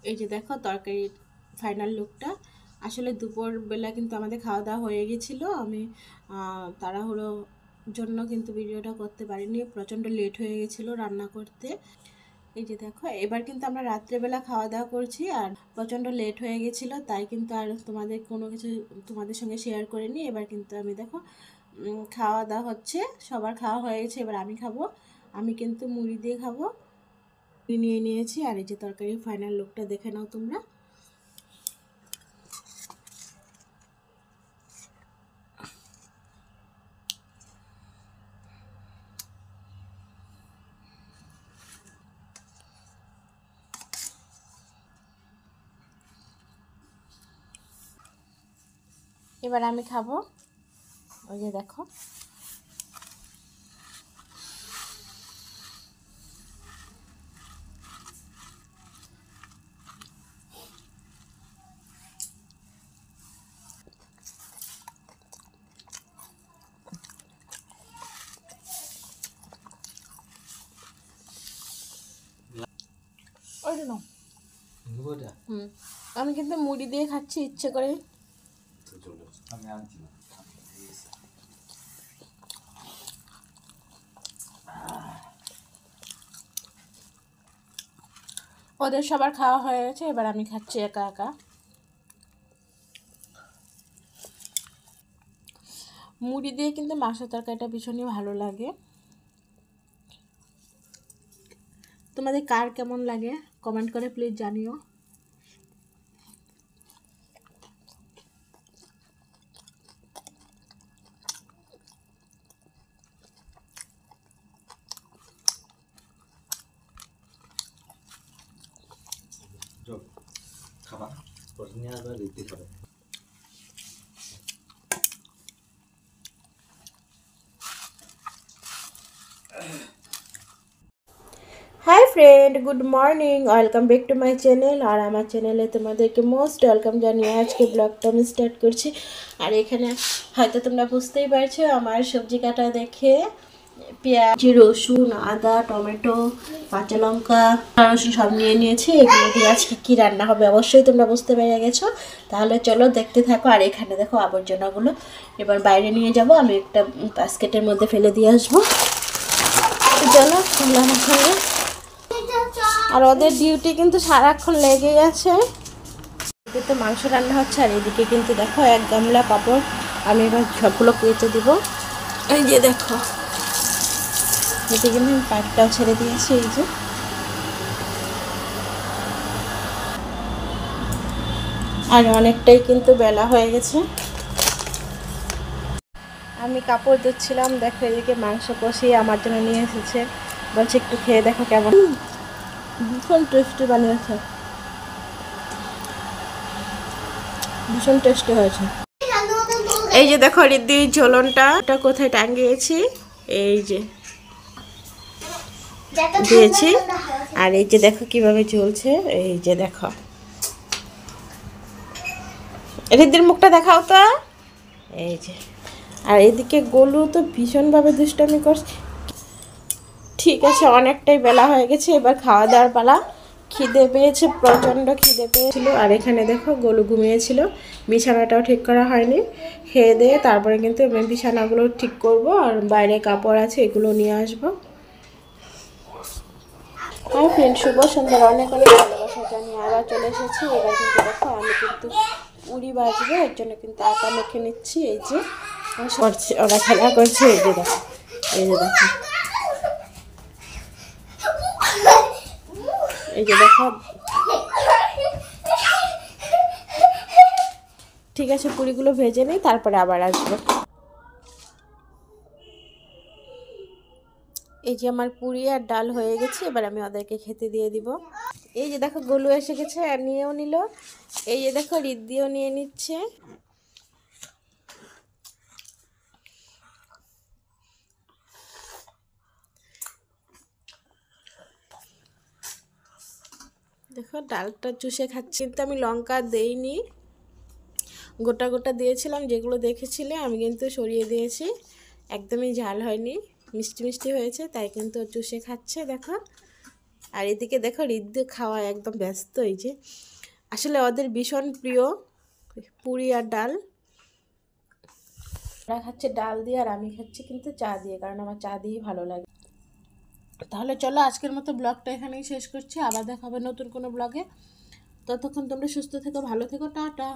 এই যে দেখো তরকারির ফাইনাল লুকটা। আসলে দুপুরবেলা কিন্তু আমাদের খাওয়া দাওয়া হয়ে গেছিলো। আমি তাড়াহুড়োর জন্য কিন্তু ভিডিওটা করতে পারিনি, প্রচণ্ড লেট হয়ে গেছিলো রান্না করতে। এই যে দেখো এবার কিন্তু আমরা রাত্রেবেলা খাওয়া দাওয়া করছি, আর প্রচণ্ড লেট হয়ে গেছিলো তাই কিন্তু আর তোমাদের কোনো কিছু তোমাদের সঙ্গে শেয়ার করিনি। এবার কিন্তু আমি দেখো খাওয়া দাওয়া হচ্ছে, সবার খাওয়া হয়ে গেছে, এবার আমি খাবো। আমি কিন্তু মুড়ি দিয়ে খাবো, নিয়ে নিয়েছি। আর এই যে তরকারির ফাইনাল লুকটা দেখে নাও তোমরা। এবার আমি খাবো। ওই যে দেখো আমি কিন্তু মুড়ি দিয়ে খাচ্ছি ইচ্ছে করে। ওদের সবার খাওয়া হয়ে গেছে, এবার আমি খাচ্ছি একা একা। মুড়ি দিয়ে কিন্তু মাছের তরকারিটা ভীষণই ভালো লাগে। তোমাদের কার কেমন লাগে কমেন্ট করে প্লিজ জানিও। খাবার প্রথমে আবার দিতে হবে। Hi friend, good morning, welcome back to my channel. আর আমার চ্যানেলে তোমাদেরকে মোস্ট ওয়েলকাম জানিয়ে আজকে ব্লগটা আমি স্টার্ট করছি। আর এখানে হয়তো তোমরা বুঝতেই পারছো আমার সবজি কাটা দেখে, পেঁয়াজ, রসুন, আদা, টমেটো, কাঁচা লঙ্কা, রসুন সব নিয়ে নিয়েছি। এগুলো দিয়ে আজকে কী রান্না হবে অবশ্যই তোমরা বুঝতে পেরে গেছো। তাহলে চলো দেখতে থাকো। আর এখানে দেখো আবর্জনাগুলো এবার বাইরে নিয়ে যাব, আমি একটা বাস্কেটের মধ্যে ফেলে দিয়ে আসবো। চলো তোমরা আমার সঙ্গে। আর ওদের ডিউটি কিন্তু সারাক্ষণ লেগেই আছে। এদিকে তো মাংস রান্না হচ্ছে, আর এদিকে কিন্তু দেখো এক গামলা পাঁপড় আমি এবার সবগুলো কেচে দিব। এই যে দেখো এদিকে কিন্তু আমি পাটটাও ছেড়ে দিয়েছি। এই যে আর অনেকটাই কিন্তু বেলা হয়ে গেছে। আমি কাপড় ধুচ্ছিলাম, দেখো এদিকে মাংস কষিয়ে আমার জন্য নিয়ে এসেছে, বলছে একটু খেয়ে দেখো কেমন। ভীষণ টেস্টি বানিয়েছে, ভীষণ টেস্টি হয়েছে। এই যে দেখো রিদ্দির ঝোলনটা কোথায় টাঙিয়েছি, এই যে দিয়েছি। আর এই যে দেখো কিভাবে ঝুলছে, এই যে দেখো। রিদ্দির মুখটা দেখাও তো, এই যে। আর এদিকে গোলু তো ভীষণভাবে দুষ্টামি করছে। ঠিক আছে, অনেকটাই বেলা হয়ে গেছে, এবার খাওয়া দাওয়ার পালা। খিদে পেয়েছে, প্রচণ্ড খিদে পেয়েছিল। আর এখানে দেখো গোলু ঘুমিয়েছিল, বিছানাটাও ঠিক করা হয়নি। খেয়ে দিয়ে তারপরে কিন্তু বিছানাগুলো ঠিক করব, আর বাইরে কাপড় আছে এগুলো নিয়ে আসবো। হাই ফ্রেন্ড, শুভ সন্ধ্যার অনেক অনেক ভালোবাসা জানিয়ে আবার চলে এসেছি। এবার কিন্তু দেখো আমি কিন্তু পুরি বাজবো, এর জন্য কিন্তু আটা মেখে নিচ্ছি। এই যে করছে, ওরা খেলা করছে। এই যে দেখো, এই যে দেখো, এই যে দেখো। ঠিক আছে, পুরিগুলো ভেজে নিই, তারপরে আবার আসবো। এই যে আমার পুরি আর ডাল হয়ে গেছে, এবার আমি ওদেরকে খেতে দিয়ে দিব। এই যে দেখো গোলু এসে গেছে আর নিয়েও নিল। এই যে দেখো রিদ্দিও নিয়ে নিচ্ছে। দেখো ডালটা চুষে খাচ্ছি, কিন্তু আমি লঙ্কা দেইনি, গোটা গোটা দিয়েছিলাম। যেগুলো দেখেছিলে আমি কিন্তু সরিয়ে দিয়েছি, একদমই ঝাল হয়নি, মিষ্টি মিষ্টি হয়েছে, তাই কিন্তু চুষে খাচ্ছে। দেখো আর এদিকে দেখো রিদ্ধু খাওয়া একদম ব্যস্ত, এই যে আসলে ওদের ভীষণ প্রিয় পুরি আর ডাল। ওরা খাচ্ছে ডাল দিয়ে আর আমি খাচ্ছি কিন্তু চা দিয়ে, কারণ আমার চা দিয়েই ভালো লাগে। তাহলে চলো আজকের মতো ব্লগটা এখানেই শেষ করছি, আবার দেখা হবে নতুন কোনো ব্লগে। ততক্ষণ তোমরা সুস্থ থেকো, ভালো থেকো, টাটা।